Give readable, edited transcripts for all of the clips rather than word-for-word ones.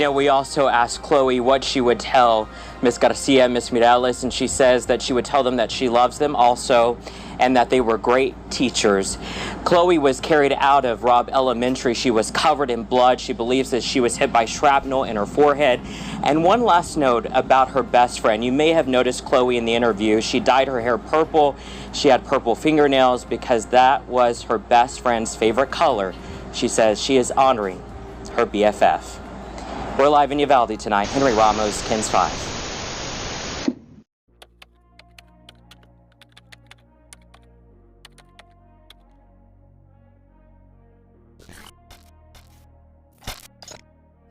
We also asked Chloe what she would tell Miss Garcia, Miss Mireles, and she says that she would tell them that she loves them also and that they were great teachers. Chloe was carried out of Robb Elementary. She was covered in blood. She believes that she was hit by shrapnel in her forehead. And one last note about her best friend. You may have noticed Chloe in the interview. She dyed her hair purple. She had purple fingernails because that was her best friend's favorite color. She says she is honoring her BFF. We're live in Uvalde tonight. Henry Ramos, KENS 5.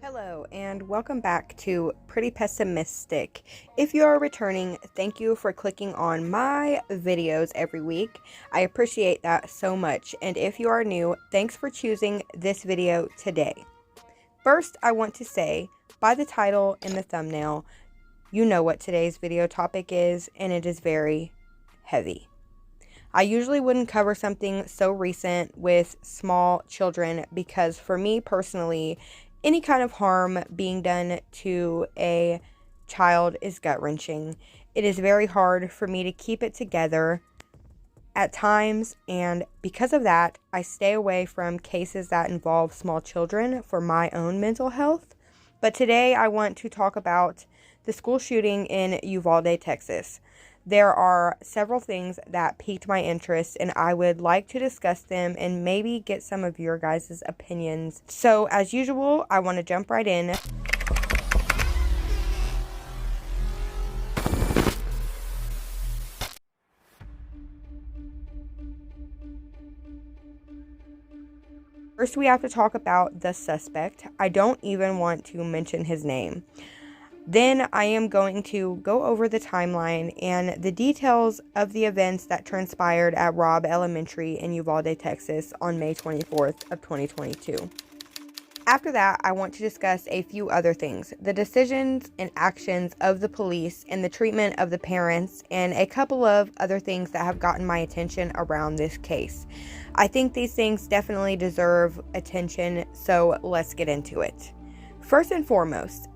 Hello and welcome back to Pretty Pessimistic. If you are returning, thank you for clicking on my videos every week. I appreciate that so much. And if you are new, thanks for choosing this video today. First, I want to say, by the title and the thumbnail, you know what today's video topic is, and it is very heavy. I usually wouldn't cover something so recent with small children because for me personally, any kind of harm being done to a child is gut-wrenching. It is very hard for me to keep it together at times, and because of that, I stay away from cases that involve small children for my own mental health. But today I want to talk about the school shooting in Uvalde, Texas. There are several things that piqued my interest, and I would like to discuss them and maybe get some of your guys' opinions. So, as usual, I want to jump right in. First, we have to talk about the suspect. I don't even want to mention his name. Then I am going to go over the timeline and the details of the events that transpired at Robb Elementary in Uvalde, Texas on May 24th of 2022. After that, I want to discuss a few other things, the decisions and actions of the police and the treatment of the parents, and a couple of other things that have gotten my attention around this case. I think these things definitely deserve attention, so let's get into it. First and foremost,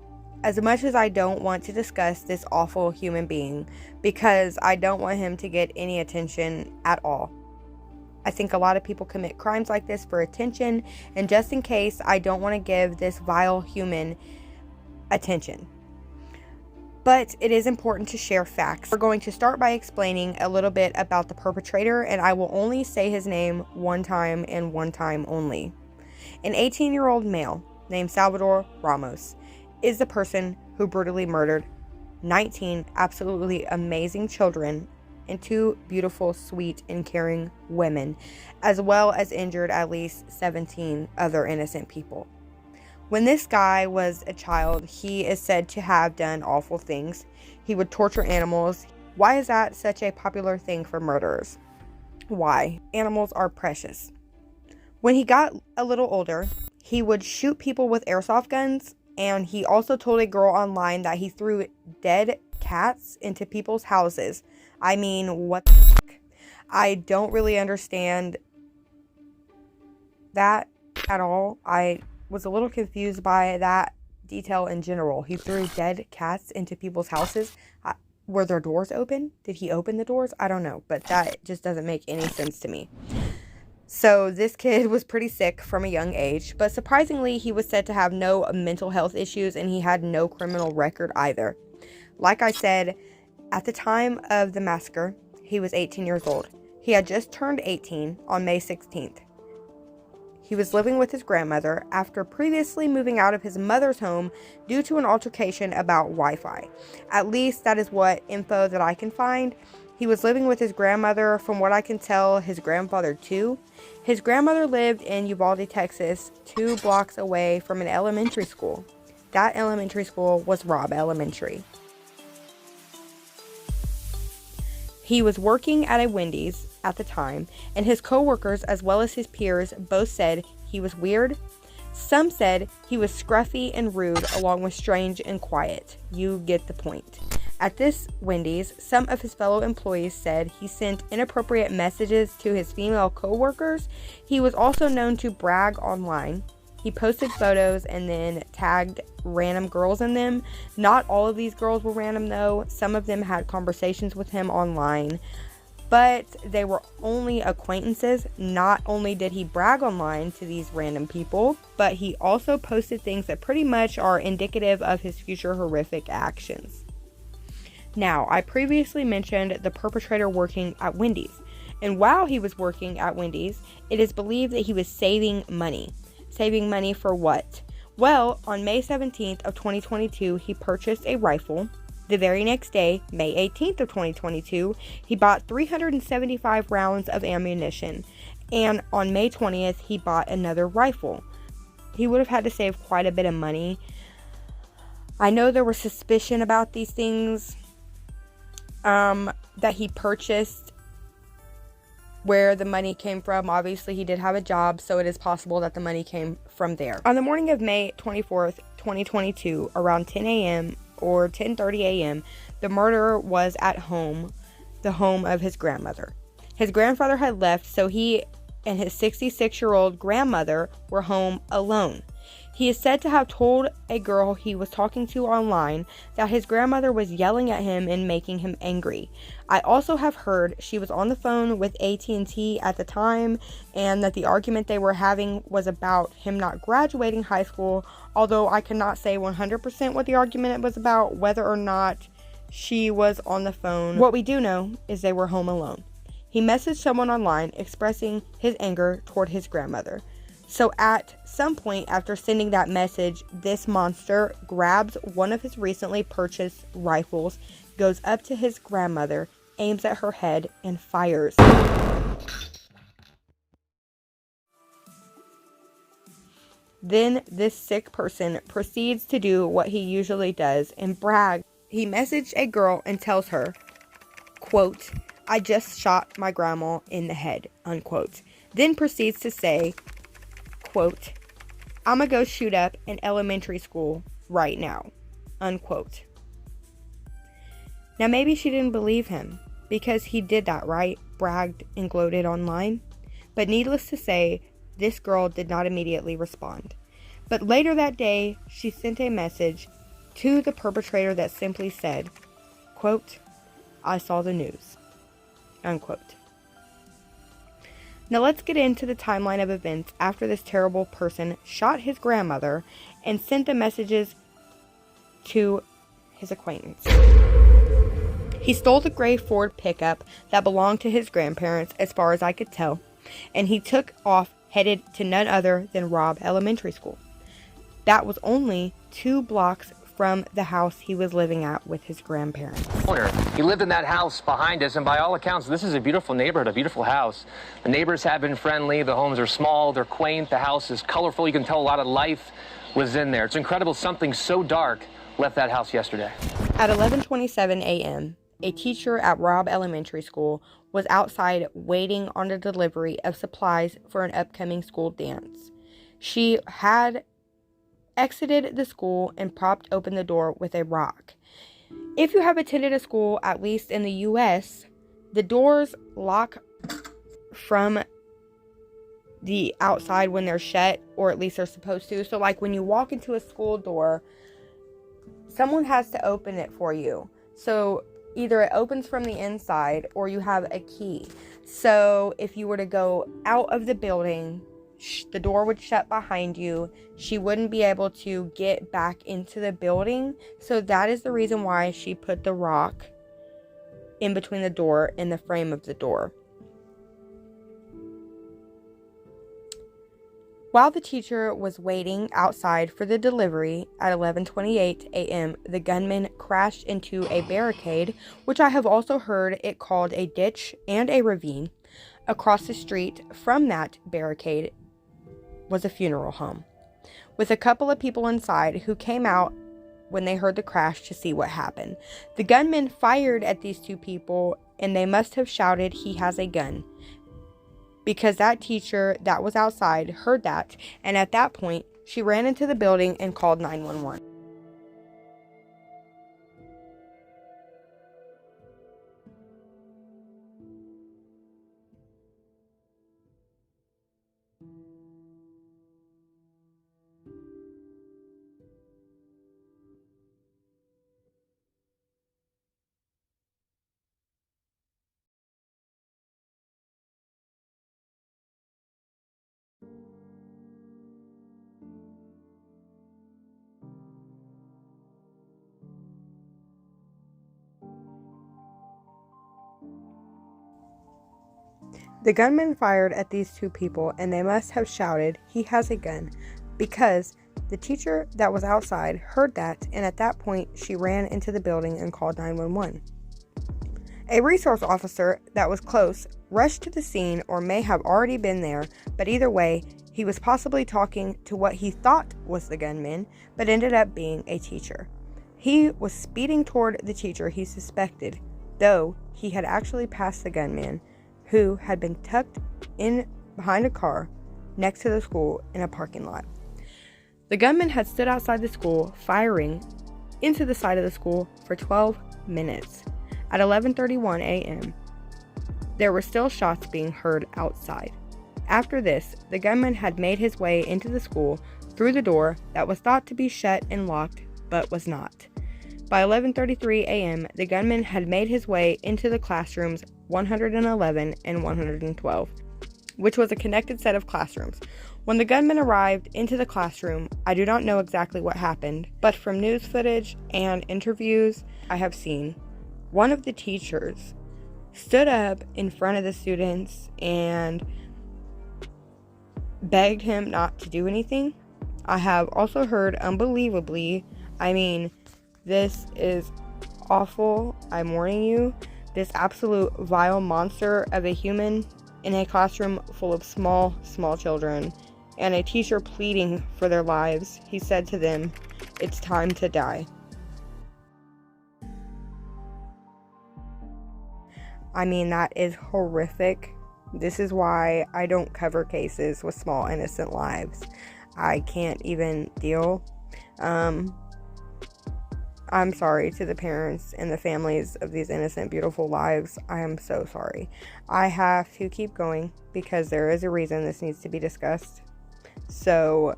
as much as I don't want to discuss this awful human being because I don't want him to get any attention at all. I think a lot of people commit crimes like this for attention, and just in case, I don't want to give this vile human attention. But it is important to share facts. We're going to start by explaining a little bit about the perpetrator, and I will only say his name one time and one time only. An 18-year-old male named Salvador Ramos is the person who brutally murdered 19 absolutely amazing children and 2 beautiful, sweet, and caring women, as well as injured at least 17 other innocent people. When this guy was a child, he is said to have done awful things. He would torture animals. Why is that such a popular thing for murderers? Why? Animals are precious. When he got a little older, he would shoot people with airsoft guns, and he also told a girl online that he threw dead cats into people's houses. I mean, what the heck? I don't really understand that at all. I was a little confused by that detail in general. He threw dead cats into people's houses. Were their doors open? Did he open the doors? I don't know, but that just doesn't make any sense to me. So this kid was pretty sick from a young age, but surprisingly, he was said to have no mental health issues and he had no criminal record either. Like I said, at the time of the massacre, he was 18 years old. He had just turned 18 on May 16th. He was living with his grandmother after previously moving out of his mother's home due to an altercation about Wi-Fi. At least that is what info that I can find. He was living with his grandmother, from what I can tell, his grandfather too. His grandmother lived in Uvalde, Texas, 2 blocks away from an elementary school. That elementary school was Robb Elementary. He was working at a Wendy's at the time, and his co-workers as well as his peers both said he was weird. Some said he was scruffy and rude, along with strange and quiet. You get the point. At this Wendy's, some of his fellow employees said he sent inappropriate messages to his female co-workers. He was also known to brag online. He posted photos and then tagged random girls in them. Not all of these girls were random though. Some of them had conversations with him online, but they were only acquaintances. Not only did he brag online to these random people, but he also posted things that pretty much are indicative of his future horrific actions. Now, I previously mentioned the perpetrator working at Wendy's, and while he was working at Wendy's, it is believed that he was saving money. Saving money for what? Well, on May 17th of 2022, he purchased a rifle. The very next day, May 18th of 2022, he bought 375 rounds of ammunition, and on May 20th, he bought another rifle. He would have had to save quite a bit of money. I know there was suspicion about these things that he purchased, where the money came from. Obviously, he did have a job, so it is possible that the money came from there. On the morning of May 24th, 2022, around 10 a.m. or 10:30 a.m., the murderer was at home, the home of his grandmother. His grandfather had left, so he and his 66-year-old grandmother were home alone. He is said to have told a girl he was talking to online that his grandmother was yelling at him and making him angry. I also have heard she was on the phone with AT&T at the time, and that the argument they were having was about him not graduating high school, although I cannot say 100% what the argument was about, whether or not she was on the phone. What we do know is they were home alone. He messaged someone online expressing his anger toward his grandmother. So at some point after sending that message, this monster grabs one of his recently purchased rifles, goes up to his grandmother, aims at her head, and fires. Then this sick person proceeds to do what he usually does and brag. He messaged a girl and tells her, quote, "I just shot my grandma in the head," unquote. Then proceeds to say, quote, "I'ma go shoot up an elementary school right now," unquote. Now maybe she didn't believe him because he did that, right? Bragged and gloated online. But needless to say, this girl did not immediately respond. But later that day, she sent a message to the perpetrator that simply said, quote, "I saw the news," unquote. Now let's get into the timeline of events after this terrible person shot his grandmother and sent the messages to his acquaintance. He stole the gray Ford pickup that belonged to his grandparents, as far as I could tell, and he took off headed to none other than Robb Elementary School. That was only 2 blocks from the house he was living at with his grandparents. He lived in that house behind us, and by all accounts, this is a beautiful neighborhood, a beautiful house. The neighbors have been friendly, the homes are small, they're quaint, the house is colorful, you can tell a lot of life was in there. It's incredible something so dark left that house yesterday. At 11:27 a.m., a teacher at Robb Elementary School was outside waiting on the delivery of supplies for an upcoming school dance. She had exited the school and propped open the door with a rock. If you have attended a school, at least in the US, the doors lock from the outside when they're shut, or at least they're supposed to. So like when you walk into a school door, someone has to open it for you. So either it opens from the inside or you have a key. So if you were to go out of the building, the door would shut behind you. She wouldn't be able to get back into the building. So that is the reason why she put the rock in between the door and the frame of the door. While the teacher was waiting outside for the delivery at 11:28 a.m., the gunman crashed into a barricade, which I have also heard it called a ditch and a ravine. Across the street from that barricade was a funeral home, with a couple of people inside who came out when they heard the crash to see what happened. The gunman fired at these 2 people, and they must have shouted, "He has a gun," because that teacher that was outside heard that, and at that point, she ran into the building and called 911. The gunman fired at these two people, and they must have shouted, "He has a gun," because the teacher that was outside heard that, and at that point, she ran into the building and called 911. A resource officer that was close rushed to the scene, or may have already been there, but either way, he was possibly talking to what he thought was the gunman, but ended up being a teacher. He was speeding toward the teacher he suspected, though he had actually passed the gunman, who had been tucked in behind a car next to the school in a parking lot. The gunman had stood outside the school, firing into the side of the school for 12 minutes. At 11:31 a.m., there were still shots being heard outside. After this, the gunman had made his way into the school through the door that was thought to be shut and locked, but was not. By 11:33 a.m., the gunman had made his way into the classrooms 111 and 112, which was a connected set of classrooms. When the gunman arrived into the classroom, I do not know exactly what happened, but from news footage and interviews I have seen, one of the teachers stood up in front of the students and begged him not to do anything. I have also heard, unbelievably, this is awful, I'm warning you, this absolute vile monster of a human in a classroom full of small children, and a teacher pleading for their lives. He said to them, "It's time to die." That is horrific. This is why I don't cover cases with small innocent lives. I can't even deal. I'm sorry to the parents and the families of these innocent, beautiful lives. I am so sorry. I have to keep going because there is a reason this needs to be discussed. So,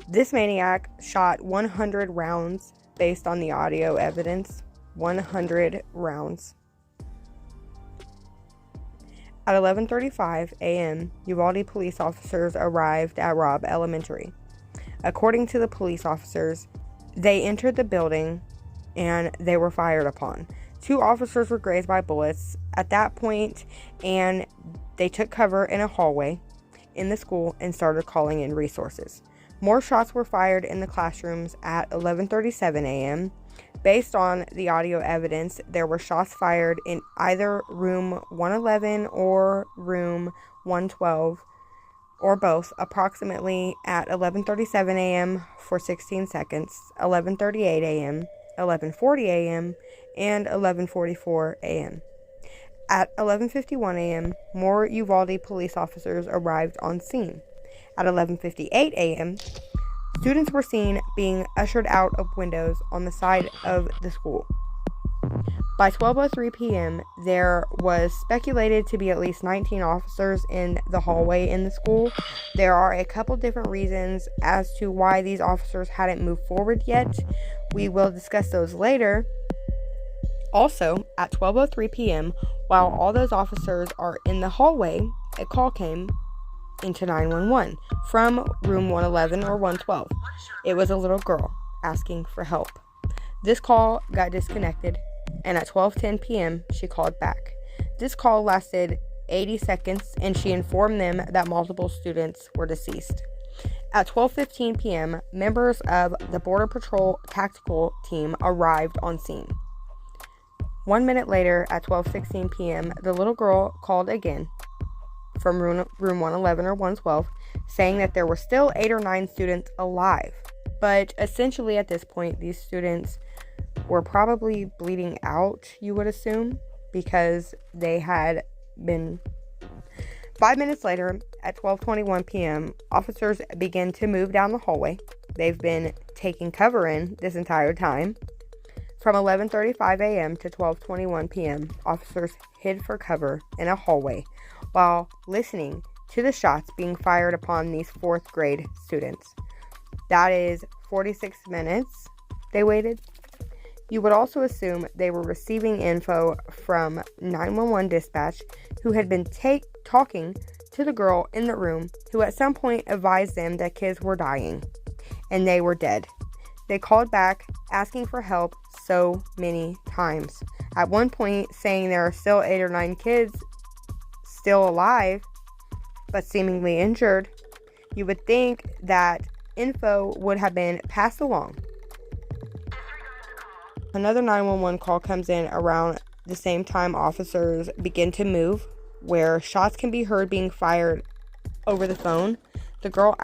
this maniac shot 100 rounds based on the audio evidence. 100 rounds. At 11:35 a.m., Uvalde police officers arrived at Robb Elementary. According to the police officers, they entered the building and they were fired upon. 2 officers were grazed by bullets at that point, and they took cover in a hallway in the school and started calling in resources. More shots were fired in the classrooms at 11:37 a.m. Based on the audio evidence, there were shots fired in either room 111 or room 112, or both, approximately at 11:37 a.m. for 16 seconds, 11:38 a.m., 11:40 a.m., and 11:44 a.m. At 11:51 a.m., more Uvalde police officers arrived on scene. At 11:58 a.m., students were seen being ushered out of windows on the side of the school. By 12:03 p.m., there was speculated to be at least 19 officers in the hallway in the school. There are a couple different reasons as to why these officers hadn't moved forward yet. We will discuss those later. Also, at 12:03 p.m., while all those officers are in the hallway, a call came into 911 from room 111 or 112. It was a little girl asking for help. This call got disconnected, and at 12:10 p.m., she called back. This call lasted 80 seconds, and she informed them that multiple students were deceased. At 12:15 p.m., members of the Border Patrol tactical team arrived on scene. 1 minute later, at 12:16 p.m., the little girl called again from room 111 or 112, saying that there were still 8 or 9 students alive. But essentially at this point, these students were probably bleeding out, you would assume, because they had been... 5 minutes later, at 12:21 p.m., officers began to move down the hallway. They've been taking cover in this entire time. From 11:35 a.m. to 12:21 p.m., officers hid for cover in a hallway while listening to the shots being fired upon these 4th grade students. That is 46 minutes they waited. You would also assume they were receiving info from 911 dispatch, who had been talking to the girl in the room, who at some point advised them that kids were dying and they were dead. They called back asking for help so many times. At one point saying there are still 8 or 9 kids still alive but seemingly injured, you would think that info would have been passed along. Another 911 call comes in around the same time officers begin to move, where shots can be heard being fired over the phone. The girl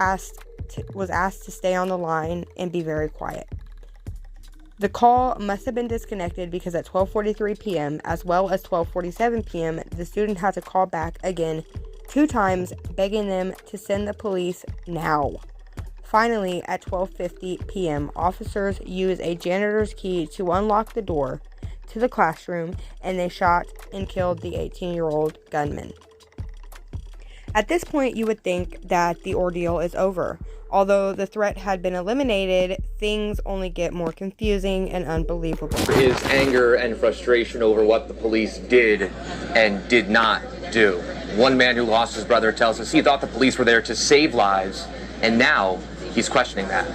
was asked to stay on the line and be very quiet. The call must have been disconnected because at 12:43 p.m. as well as 12:47 p.m. the student had to call back again 2 times, begging them to send the police now. Finally, at 12:50 p.m., officers used a janitor's key to unlock the door to the classroom, and they shot and killed the 18-year-old gunman. At this point, you would think that the ordeal is over. Although the threat had been eliminated, things only get more confusing and unbelievable. His anger and frustration over what the police did and did not do. One man who lost his brother tells us he thought the police were there to save lives, and now he's questioning that.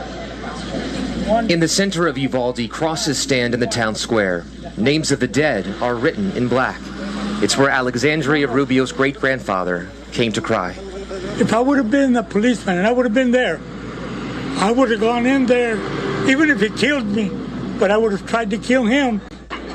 In the center of Uvalde, crosses stand in the town square. Names of the dead are written in black. It's where Alexandria Rubio's great-grandfather came to cry. If I would have been a policeman and I would have been there, I would have gone in there, even if he killed me, but I would have tried to kill him.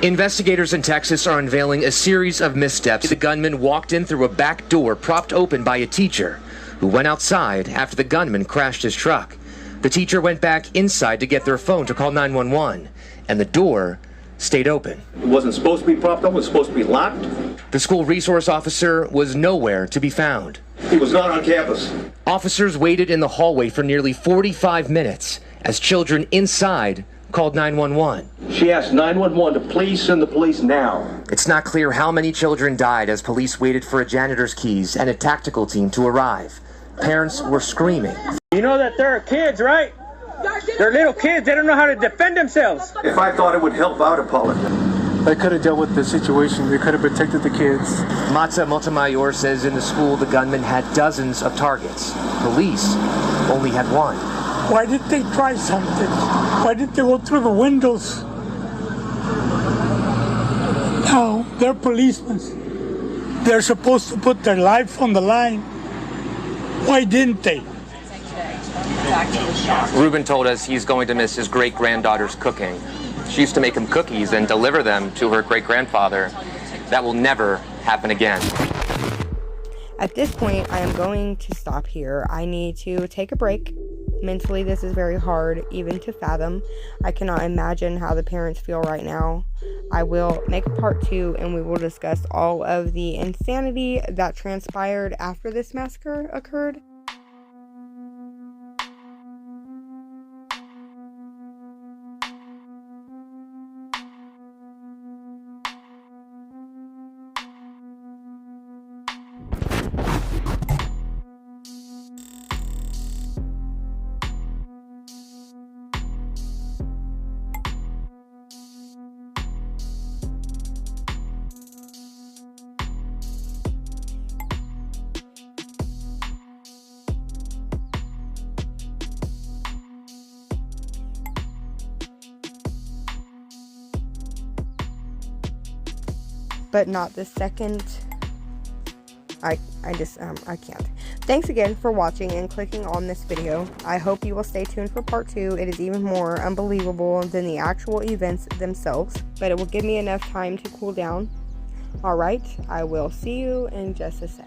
Investigators in Texas are unveiling a series of missteps. The gunman walked in through a back door propped open by a teacher who went outside after the gunman crashed his truck. The teacher went back inside to get their phone to call 911, and the door stayed open. It wasn't supposed to be propped up, it was supposed to be locked. The school resource officer was nowhere to be found. He was not on campus. Officers waited in the hallway for nearly 45 minutes as children inside called 911. She asked 911 to please send the police now. It's not clear how many children died as police waited for a janitor's keys and a tactical team to arrive. Parents were screaming. You know that there are kids, right? They're little kids. They don't know how to defend themselves. If I thought it would help out, apologize. They could have dealt with the situation. They could have protected the kids. Matza Montemayor says in the school the gunman had dozens of targets. Police only had one. Why did they try something? Why did they go through the windows? No, they're policemen. They're supposed to put their life on the line. Why didn't they? Ruben told us he's going to miss his great-granddaughter's cooking. She used to make him cookies and deliver them to her great-grandfather. That will never happen again. At this point, I am going to stop here. I need to take a break. Mentally, this is very hard even to fathom. I cannot imagine how the parents feel right now. I will make a part 2, and we will discuss all of the insanity that transpired after this massacre occurred. But not the second. I can't. Thanks again for watching and clicking on this video. I hope you will stay tuned for part 2. It is even more unbelievable than the actual events themselves, but it will give me enough time to cool down. Alright, I will see you in just a sec.